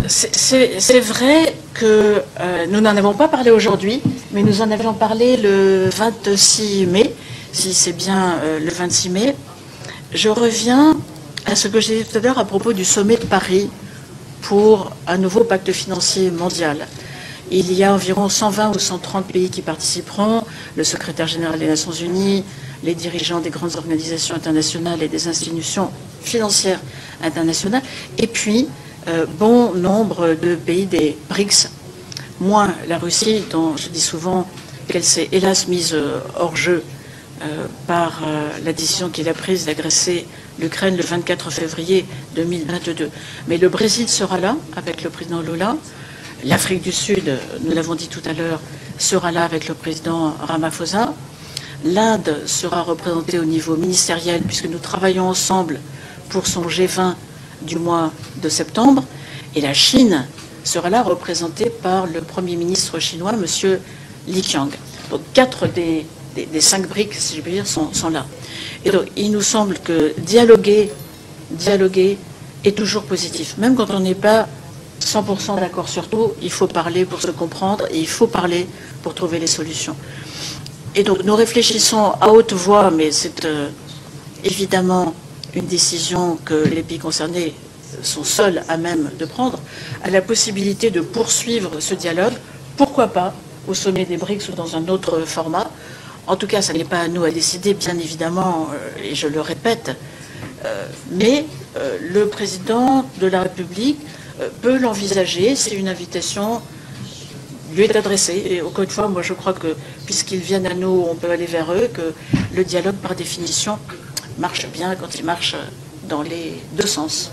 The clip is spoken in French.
C'est vrai que nous n'en avons pas parlé aujourd'hui, mais nous en avions parlé le 26 mai, si c'est bien le 26 mai. Je reviens à ce que j'ai dit tout à l'heure à propos du sommet de Paris pour un nouveau pacte financier mondial. Il y a environ 120 ou 130 pays qui participeront, le secrétaire général des Nations Unies, les dirigeants des grandes organisations internationales et des institutions financières internationales, et puis bon nombre de pays des BRICS, moins la Russie, dont je dis souvent qu'elle s'est hélas mise hors jeu par la décision qu'il a prise d'agresser l'Ukraine le 24 février 2022. Mais le Brésil sera là avec le président Lula. L'Afrique du Sud, nous l'avons dit tout à l'heure, sera là avec le président Ramaphosa. L'Inde sera représentée au niveau ministériel puisque nous travaillons ensemble pour son G20 du mois de septembre. Et la Chine sera là représentée par le Premier ministre chinois, M. Li Qiang. Donc 4 des 5 BRICS, si je puis dire, sont là. Et donc il nous semble que dialoguer est toujours positif. Même quand on n'est pas 100% d'accord sur tout, il faut parler pour se comprendre et il faut parler pour trouver les solutions. Et donc nous réfléchissons à haute voix, mais c'est évidemment une décision que les pays concernés sont seuls à même de prendre, à la possibilité de poursuivre ce dialogue, pourquoi pas au sommet des BRICS ou dans un autre format. En tout cas, ça n'est pas à nous à décider, bien évidemment, et je le répète, mais le président de la République peut l'envisager. C'est une invitation lui est adressée. Et encore une fois, moi je crois que puisqu'ils viennent à nous, on peut aller vers eux, que le dialogue par définition marche bien quand il marche dans les deux sens.